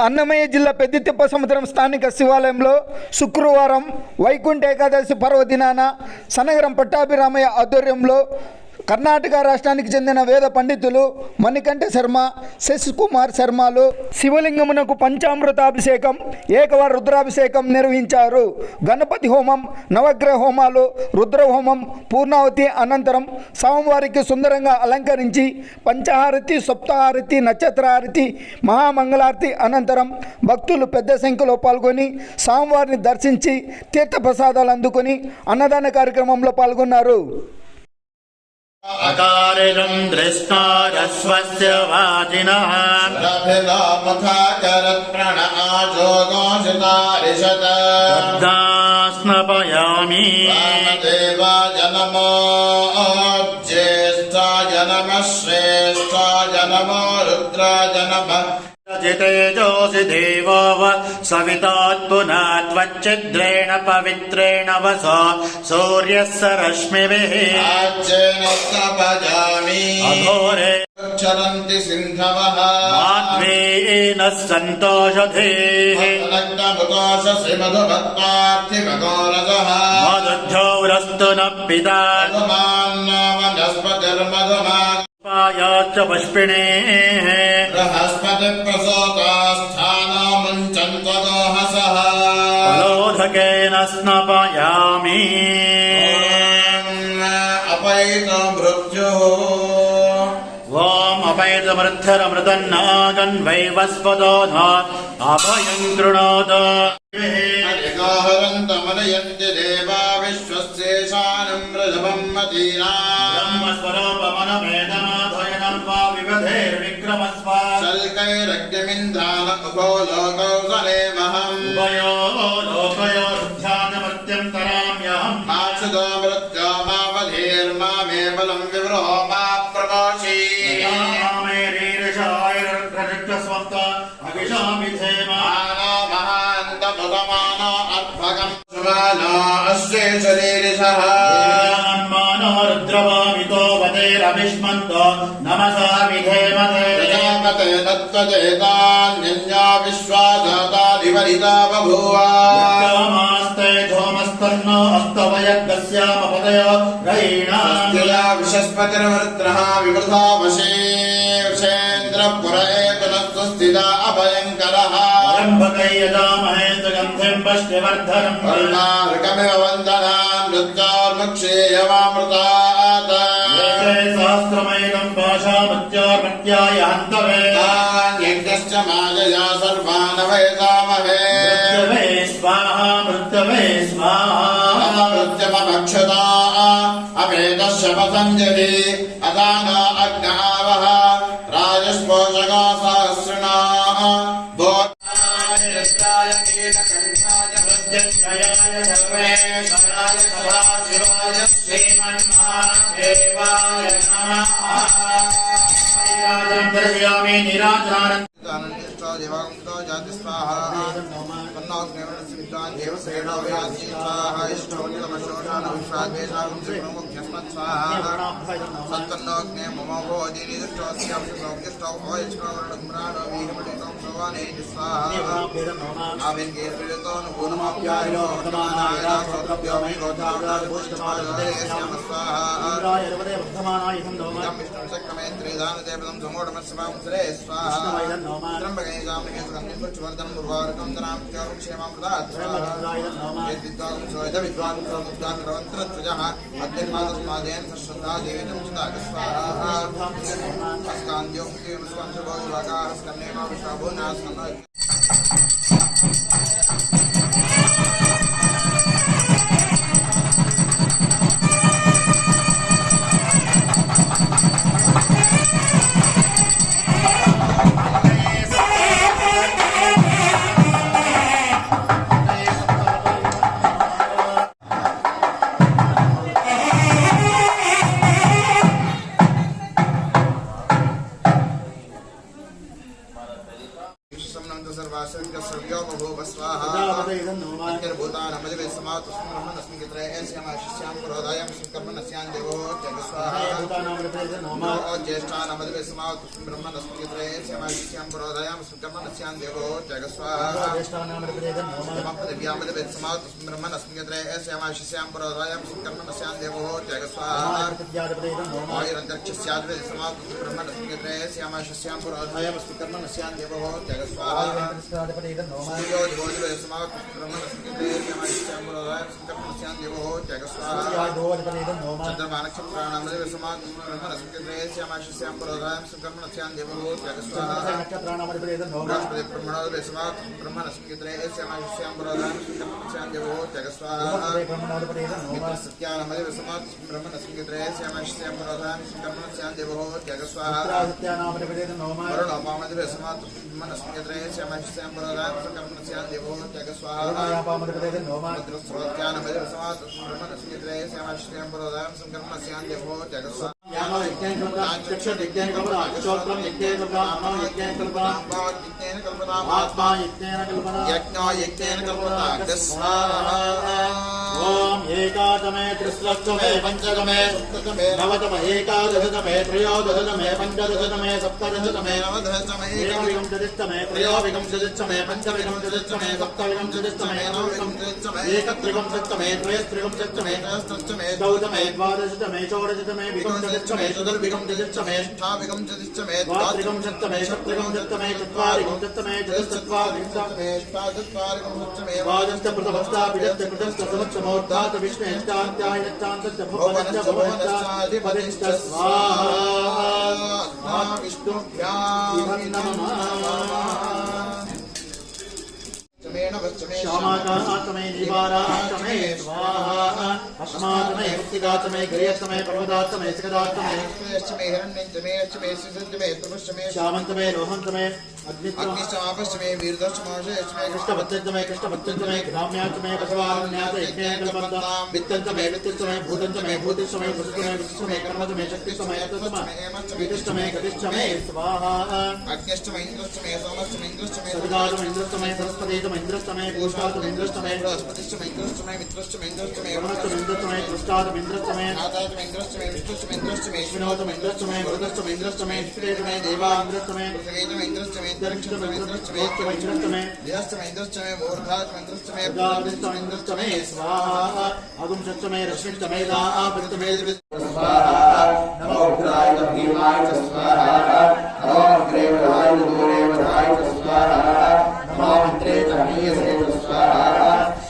అన్నమయ్య జిల్లా పెద్దితిప్ప సముద్రం స్థానిక శివాలయంలో శుక్రవారం వైకుంఠ ఏకాదశి పర్వదినాన సనగరం పట్టాభిరామయ్య ఆధ్వర్యంలో కర్ణాటక రాష్ట్రానికి చెందిన వేద పండితులు మణికంఠ శర్మ, శశికుమార్ శర్మలు శివలింగమునకు పంచామృతాభిషేకం, ఏకవార రుద్రాభిషేకం నిర్వహించారు. గణపతి హోమం, నవగ్రహ హోమాలు, రుద్రహోమం, పూర్ణావతి అనంతరం స్వామివారికి సుందరంగా అలంకరించి పంచహారతి, సప్తహారతి, నక్షత్రహారతి, మహామంగళారతి అనంతరం భక్తులు పెద్ద సంఖ్యలో పాల్గొని స్వామివారిని దర్శించి తీర్థప్రసాదాలు అందుకొని అన్నదాన కార్యక్రమంలో పాల్గొన్నారు. అకారిజం దృష్టారస్వస్య వాజినః రభిలాపథాకరత్ ప్రణాజోగోషితారిషత దద్దాస్నపయామి వామదేవాయ నమో జ్యేష్ఠాయ నమః శ్రేష్ఠాయ నమో రుద్రాయ నమః जितेजोऽसि देवो सवितात्पुनात्वच्चिद्रेण पवित्रेण वसो सूर्यस्य रश्मिभिः आज्येन स्थापयामि अघोरे चरन्ति सिन्धवः माध्वेन सन्तोषधेः नग्नमुकोषसि मधुभक्तार्थिमघोरसः मधुद्धौरस्तु न पिता वनस्पतिर्मधुमान् पायाच्च पुष्पिणेः बृहस्पति प्रसोतास्थानमुञ्चन्त्वदोहसः फलोदकेन स्नपयामि अपैतो मृत्युः ओम अपैतमृद्धरमृतन्नागन्वैवस्पदोध अभयं कृणोत हरिगाहरन्तमनयन्ति देवा विश्वस्येषानं रजवं मदीना ब्रह्मस्वरूपमनमेदमाधयनं वा विवधेर्विक्रमस्व शल्कैरग्निमिन्धान उभो लोकौ सलेमहम् उभयो लोकयोरुध्यानमर्त्यं तराम्यहम् माक्षुतो मृत्यो मावधीर्मामे बलं विवृहो मा प्रमोषि भगवानो अर्भकं सुमानो अस्य शरीरिषः मानो रुद्रवामितो वदेरविष्मन्तो नमसा विधेमते प्रजापते तत्त्वचेतान्यन्या विश्वाजाताधिपरिता बभूव विक्रमास्ते धूमस्तन्नो अस्तवयद्गस्यामपतयो रयीणास्तिया विशस्पतिर्वृत्रः विवृथा वशे वशेन्द्रपुर एकनस्वस्थिता अभयङ्करः रम्भकैयजामहे सुगन्धिं पुष्टिवर्धनं वर्णार्कमिव वन्दनान् मृत्योर्मुक्षेयवामृतात् सहस्रमैकं पाशामत्योर्मत्याय हन्तवे यज्ञश्च मायया सर्वान् वयसामहे मृत्यवे स्वाहा मृत्यवे स्वाहा मृत्यमक्षता अपेतस्य पतञ्जलि अदानो अग्नावः राजस्पोषका सहस्रिणा रुद्राय नीलकण्ठाय प्रत्यक्षयाय सर्वेश्वराय सदाशिवाय श्रीमन्महादेवाय नमः दर्शयामि निराजनानन् देवांतो जाति स्वाहा तन्नोऽग्निर्वणसिद्धान् देवसेनो व्यासी स्वाहा इष्टोनिलमशोषाण विश्वाद्वेषागं श्रीप्रमुख्यस्मत् स्वाहा सत्तन्नोऽग्ने मम भोजिनि दुष्टोऽस्यां शुभोग्यष्टौ भोयष्टोवर्णधूम्राणो वीरमणितं सोवाने स्वाहा आविर्गेर्विरतो नुगुणमाप्यायो वर्धमानाय सौरभ्यो मे गोधाराजपुष्टमालदेश्याम स्वाहा वर्धमानाय संधोमं विष्णुं सक्कमे त्रिदानदेवतं समोढमस्वां श्रे स्वाहा त्र्यंबके जामहे सुगन्धिं पुष्पवर्धनं उर्वारुकं धनां क्षेमामृतात् यद्विद्वां सोयद विद्वां समुद्धां रवन्त्रत्वजः अद्यन्मादस्मादेन सश्रद्धा देवीनं चिता स्वाहा अस्कान्त्यो मुक्तिमस्वांशभोजवाकाः स्कन्नेमा विश्वाभुनास्कन्नो ज्येष्ठानामधिवेशमात् ब्रह्मणस्पतित्रये श्यामाश्यां पुरोदयां सुकर्मणस्यां देवो जगस्वाहा पृथिव्यामधिवेशमात् ब्रह्मणस्पतित्रये श्यामाश्यां पुरोदयां सुकर्मणस्यां देवो जगस्वाहा आयुरन्तरिक्षस्याद्वेशमात् ब्रह्मणस्पतित्रये श्यामाश्यां पुरोदयां सुकर्मणस्यां देवो जगस्वाहा सूर्योदिवोदिवेशमात् ब्रह्मणस्पतित्रये श्यामाश्यां पुरोदयां सुकर्मणस्यां देवो जगस्वाहा चन्द्रमानक्षत्राणामधिवेशमात् ब्रह्मणस्पतित्रये श्यामाश्यां पुरोदयां सुकर्मणस्यां देवो जगस्वाहा बृहस्पति ब्रह्मणोदिवेशमात् ब्रह्मणस्पतित्रये श्यामाश्यां पुरोदयां सुकर्मणस्यां देवो जगस्वाहा मित्रसत्यानामधिवेशमात् ब्रह्मणस्पतित्रये श्यामाश्यां पुरोदयां सुकर्मणस्यां देवो जगस्वाहा वरुणोपामधिवेशमात् ब्रह्मणस्पतित्रये श्यामाश्यां पुरोदयां सुकर्मणस्यां देवो जगस्वाहा रुद्रस्रोत्यानामधिवेशमात् ब्रह्मणस्पतित्रये श्यामाश्यां पुरोदयां सुकर्मणस्यां देवो जगस्वाहा ओम एकादमे त्रिस्लक्षमे पंचदमे नवदमे एकादशदमे त्रयोदशदमे पंचदशदमे सप्तदशदमे नवदशमे एकविंशतितमे त्रयोविंशतितमे पंचविंशतितमे सप्तविंशतितमे नवविंशतितमे एकत्रिविंशतितमे त्रयस्त्रिविंशतितमे त्रयस्त्रिविंशतितमे चौदमे द्वादशतमे षोडशतमे विंशतितमे चतुर्विंशतितमे अष्टाविंशतितमे द्वात्रिविंशतितमे सप्तविंशतितमे चत्वारिंशतितमे चतुश्चत्वारिंशतितमे अष्टाचत्वारिंशतितमे वादन्तप्रथमस्तापितत्यकृतस्तसमक्षमोद्धात विष्णुश्चान्त्यायश्चान्तश्च भुवनश्च भुवनश्चाधिपतिश्च स्वाहा विष्णुभ्यां नमः श्यामाकाशमे निवाराष्टमे स्वाहा अस्मात्मे भक्तिदात्मे गृहत्मे पर्वदात्मे सिकदात्मे श्यामन्तमे लोहन्तमे अग्निश्चापश्चमे वीरदश्चमाशयश्चमे कृष्णभक्तमे कृष्णभक्तमे ग्राम्यात्मे पशवारण्यात यज्ञकल्पन्तां वित्तन्तमे वित्तमे भूतन्तमे भूतिष्ठमे वसुतमे वसुष्ठमे कर्मतमे शक्तिष्ठमे वितिष्ठमे गतिष्ठमे स्वाहा अग्निश्चमे इंद्रश्चमे सोमश्चमे इंद्रश्चमे सवितात्मे इंद्रश्चमे सरस्वतीत्मे इंद्रश्चमे पूष्टात्मे इंद्रश्चमे बृहस्पतिश्चमे इंद्रश्चमे मित्रश्चमे इंद्रश्चमे वरुणश्चमे इंद्रश्चमे कृष्टात्मे इंद्रश्चमे नाथात्मे इंद्रश्चमे विष्णुश्चमे इंद्रश्चमे विष्णुत्मे इंद्रश्चमे वरुणश्चमे इंद्रश्चमे इंद्रश्चमे देवा इंद्रश्चमे पृथ्वीत्मे इंद्रश्चमे दक्षिणश्चमे इंद्रश्चमे देहश्चमे इंद्रश्चमे मूर्धात्मे इंद्रश्चमे प्रजापतिश्चमे इंद्रश्चमे स्वाहा अगुंशश्चमे रश्मिश्चमे दापतिश्चमे स्वाहा नमो रुद्राय च भीमाय च स्वाहा नमो अग्रेवराय च दूरेवराय च स्वाहा नमो मन्त्रे च मीयसे च स्वाहा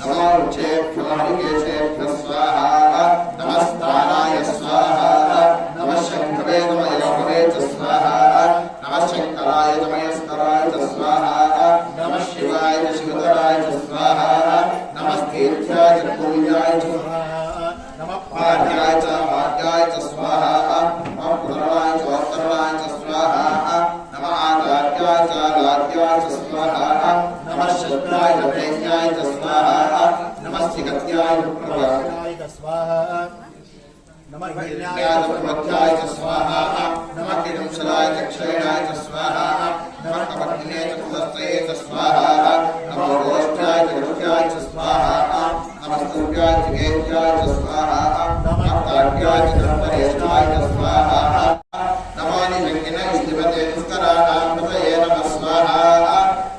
नमो रुचेभ्यो निकेशेभ्यो स्वाहा नमस्ताराय स्वाहा नमः शङ्खवे तमयस्कवे च स्वाहा नमः शङ्कराय तमयस्कराय च स्वाहा नमः शिवाय च शिवतराय च स्वाहा नमस्तेभ्याय च पूज्याय च नमः पार्याय च भाग्याय च स्वाहा नमः पुतराय च उत्तराय च स्वाहा नमः आचार्याय च लाड्याय च स्वाहा नमः शस्त्राय च प्रेत्याय च स्वाहा नमः सिकत्याय च प्रभासाय च स्वाहा नमः हिरण्याय च प्रमथ्याय च स्वाहा नमः किंशलाय च क्षयणाय च स्वाहा नमः कपटिने च कुलस्त्रये च स्वाहा नमः रोष्ठाय च रुष्याय च स्वाहा नमः स्तुत्याय च वेद्याय च स्वाहा नमः तार्क्याय च धर्मरेष्ठाय च स्वाहा नमो निजङ्गिने स्थिपते पुष्कराणां पतये नमः स्वाहा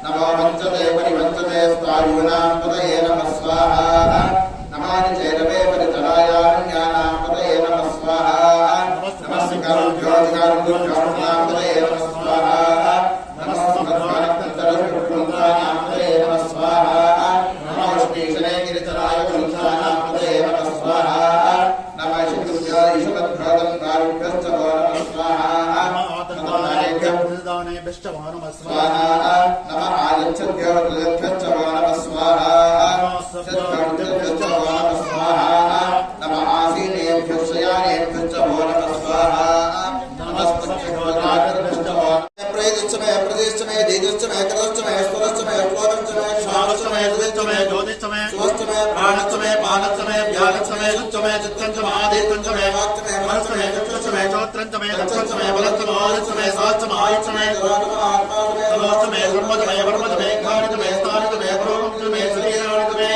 नमो वञ्चते परिवञ्चते स्वायुनां पतये नमः स्वाहा नमो निचैरवे परिचरायारण्यानां पतये नमः स्वाहा नमः स्कारुभ्योऽधिकारुभ्योऽनां पतये नमः स्वाहा नमः समद्वानक्तन्तरपुत्रपुत्राणां पतये नमः स्वाहा नमः विष्णीशने गिरिचराय पुरुषाणां पतये नमः स्वाहा नमः शितुभ्यो ईशवद्भ्योदं कारुभ्यश्च वो नमः स्वाहा नमः नमः आयच्छद्भ्यो हृदयभ्यश्च वो नमः स्वाहा सद्भ्योभ्यश्च वो नमः स्वाहा नमः आसीनेभ्यः शयानेभ्यश्च वो नमः स्वाहा नमस्पतिभ्यो राजभ्यश्च वो प्रयदिश्चमे प्रदेश्चमे दीदश्चमे कृतश्चमे स्वरश्चमे क्रोधश्चमे शावश्चमे हृदयश्चमे ज्योतिश्चमे स्वश्चमे प्राणश्चमे पानश्चमे व्यानश्चमे सुच्चमे चित्तञ्चमे आदित्यञ्चमे वाक्चमे मनश्चमे चक्षुश्चमे चोत्रञ्चमे दक्षश्चमे बलश्चमे आदिश्चमे सहश्चमे आयुश्चमे तलोश्चमे ब्रह्मचमे वर्मचमे कानिचमे स्थानिचमे प्रोगमचमे शरीरानिचमे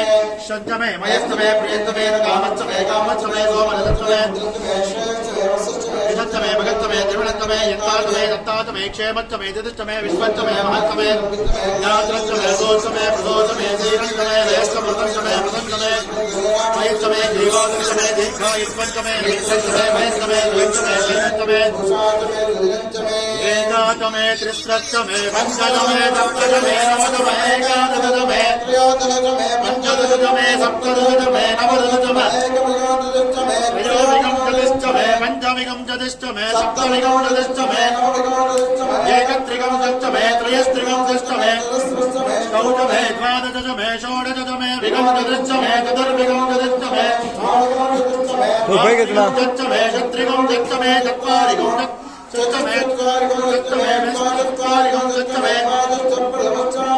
शञ्चमे मयश्चमे प्रियञ्चमे कामश्चमे कामश्चमे सोमनश्चमे विषश्चमे भगत् मे यन्ताच मे दत्ताच मे क्षेमच्च मे दिदिश्च मे विश्वच्च मे महच्च मे ज्ञात्रच्च मे गोच्च मे प्रदोच्च मे धीरञ्च मे लयश्च मृतञ्च मे मृतञ्च मे मयच्च मे जीवादृश्च मे दीर्घायुष्मच्च मे निमित्तच्च मे महेश्च मे द्वयच्च मे जयच्च मे दुषाच मे रुद्रञ्च मे एकाच मे त्रिस्रच्च मे पञ्चच मे सप्तच मे नवच मे एकादश मे त्रयोदश मे पञ्चदश मे सप्तदश मे नवदश मे एकविंशतिश्च मे त्रयोविंशतिश्च मे पञ्चविंशतिश्च मे सप्तविंशतिश्च मे नवविंशतिश्च मे एकत्रिंशतिश्च मे त्रयस्त्रिंशतिश्च मे चतुर्विंशतिश्च मे द्वादश मे षोडश मे विंशतिश्च मे चतुर्विंशतिश्च मे पंचविंशतिश्च मे पंचविंशतिश्च मे षट्त्रिंशतिश्च मे चत्वारिंशतिश्च मे चत्वारिंशतिश्च मे पंचचत्वारिंशतिश्च मे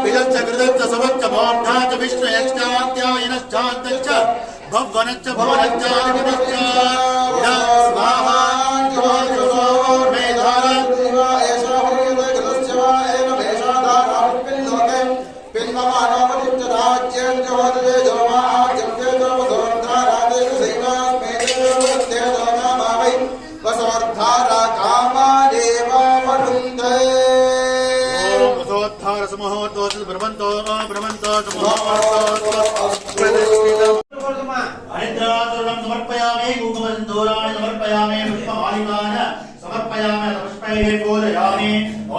विदच्च कृतच्च समच्च मोक्षाच्च विष्णुयश्चाद्यायनश्चान्तच्च भवनच्च भवनच्चादिपश्च स्वाहा ब्रह्मंतो हरिद्रातुरं समर्पयामि कुङ्कुमसिन्दूराणि समर्पयामि पुष्पमालिकान् समर्पयामि पुष्पैः पूजयामि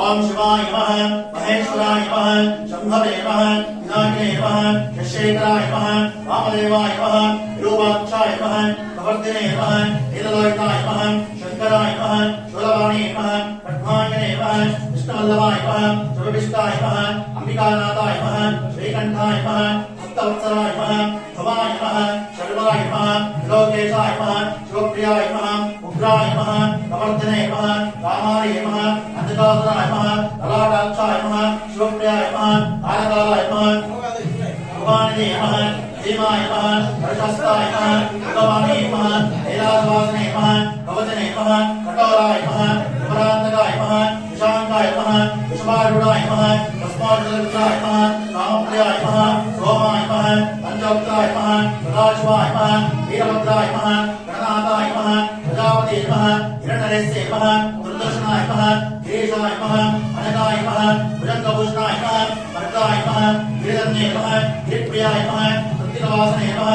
ओम शिवाय नमः महेश्वराय नमः शंभवे नमः विनायके नमः यशेखराय नमः वामदेवाय नमः विरूपाक्षाय नमः प्रवर्तिने नमः वेदलोहिताय नमः शंकराय नमः शूलवाणी नमः पद्मांगने नमः विष्णुवल्लभाय नमः सर्वविष्टाय नमः अंबिकानाथाय नमः श्रीकंठाय नमः भक्तवत्सलाय नमः भवाय नमः शर्वाय नमः लोकेशाय नमः शिवप्रियाय नमः उग्राय नमः प्रवर्तिने नमः रामाय नमः अंधकासुराय नमः ललाटाक्षाय नमः शिवप्रियाय नमः आनकालाय नमः भवानी नमः भीमाय नमः हर्षस्ताय नमः भगवानी नमः लीलावासने नमः भवजने नमः कठोराय नमः विपरान्तकाय नमः विशांकाय नमः विश्वारूढाय नमः तस्माद्रुद्राय नमः रामप्रियाय नमः सोमाय नमः पंचवक्त्राय नमः सदाशिवाय नमः वीरभद्राय नमः गणनाथाय नमः प्रजापते नमः हिरण्यरेशे नमः दुर्दर्शनाय नमः गिरीशाय नमः अनकाय नमः भुजंगभूषणाय नमः भद्राय नमः गिरिधन्ये नमः गिरिप्रियाय नमः सत्यवासने नमः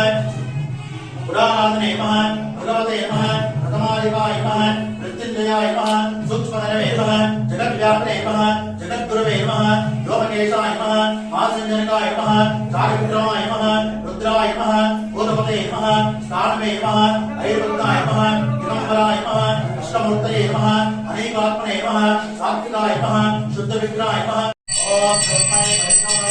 पुराणासने नमः भगवते नमः प्रथमाधिकाय नमः मृत्युंजयाय नमः सूक्ष्मधनवे नमः जगद्व्याप्ते नमः जगद्गुरवे नमः व्योमकेशाय नमः महासंजनकाय नमः चारुविक्रमाय नमः रुद्राय नमः भूतपते नमः स्थानवे नमः ऐर्वृत्ताय नमः दिगंबराय नमः अष्टमूर्तये नमः अनेकात्मने नमः सात्विकाय नमः शुद्धविग्रहाय नमः ओम तस्मै वैष्णवाय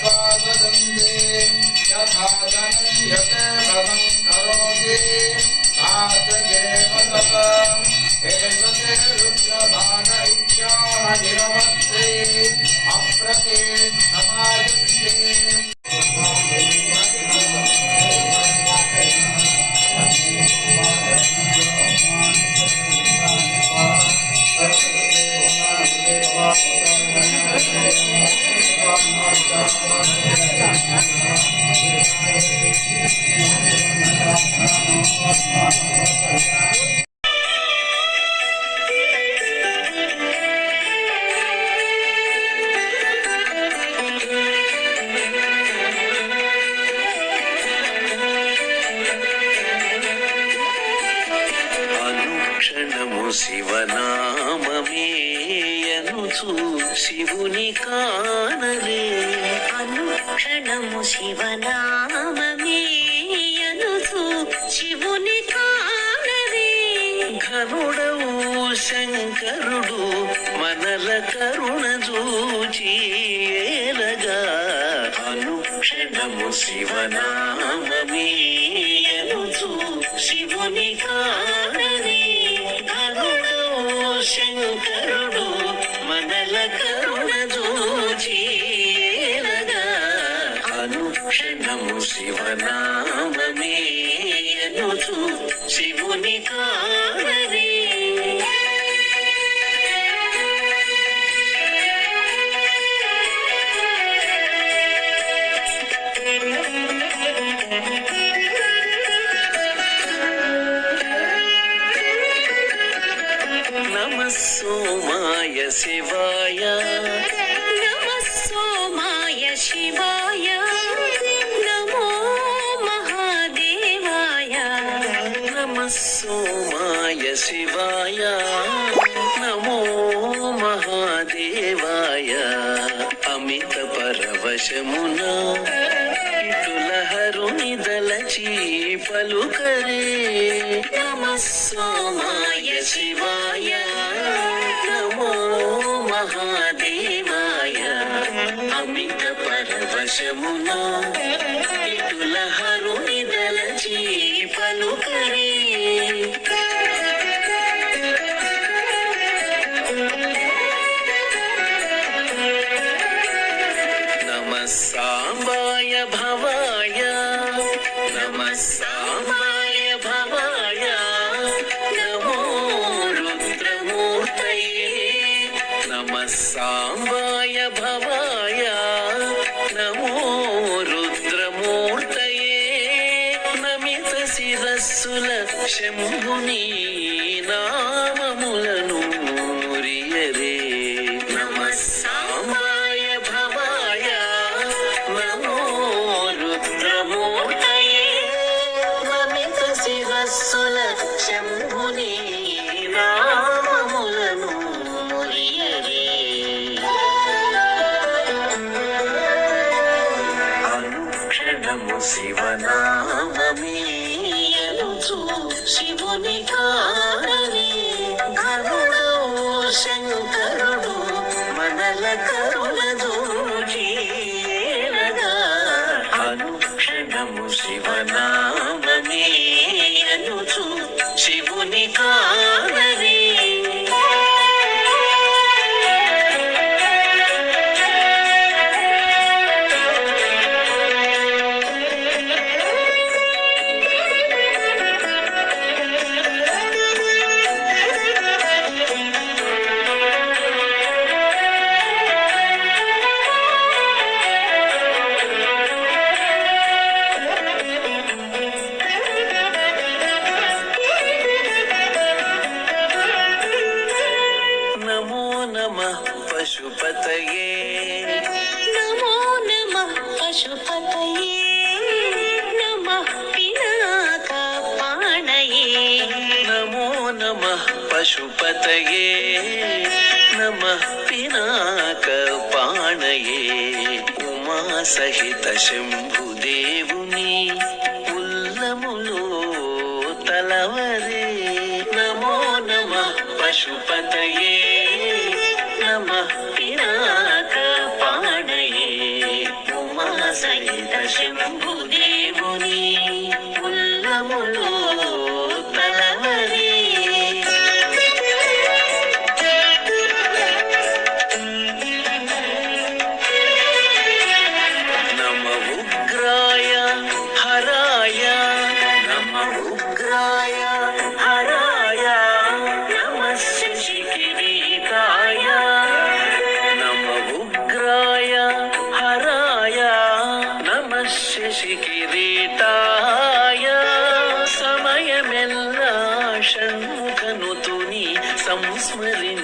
Bhagavad అనుక్షణము శివనామమే అనుచు శివుని కానరే అనుక్షణము శివనామమే అనుచు శివుని కానరే ఘనుడవు శంకరుడు మనల కరుణ చూచి ఏలగా అనుక్షణము శివనామమే అనుచు శివుని కానరే ఘనుడవు శంకరుడు మనల కరుణ చూచి ఏలగా అనుక్షణము శివనామమే అనుచు శివుని కానరే నమః సోమాయ శివాయ నమః సోమాయ శివాయ నమో మహాదేవాయ నమః సోమాయ శివాయ నమో మహాదేవాయ అమిత పరవశమున ఇటుల హరుని దలచి పలుకరే నమః సోమాయ శివాయ నమో మహాదేవాయ అమిత పరవశమున ఇటుల హరుని దలచి పలుకరే నమః సాంబాయ భవాయ నమః సాంబాయ భవాయ నమో రుద్రమూర్తయే నమః సాంబాయ భవాయ నమో రుద్రమూర్తయే నమిత శిరస్సుల శంభుని నామములను మురియరే నమః సాంబాయ భవాయ నమో రుద్రమూర్తయే నమిత శిరస్సుల శంభుని నామములను మురియరే అనుక్షణము శివనామమే అనుచు శివుని కానరే ఘనుడవు శంకరుడు మనల కరుణ చూచి ఏలగా అనుక్షణము శివనామమే అనుచు శివుని కానరే నమో నమః పశుపతయే నమో నమః పశుపతయే నమః పినాకపాణయే నమో నమః పశుపతయే నమః పినాకపాణయే ఉమా సహిత శంభుదేవుని ఉల్లములో తలవరే నమో నమః పశుపతయే నమః పినాకపాణయే ఉమా సహిత శంభుదేవుని ఉల్లములో తలవరే నమ ఉగ్రాయ హరాయ నమ ఉగ్రాయ హరాయ నమ శశికిరీటాయ నమ ఉగ్రాయ హరాయ శశికిరీటాయ సమయమెల్లా షణ్ముఖనుతుని సంస్మరించి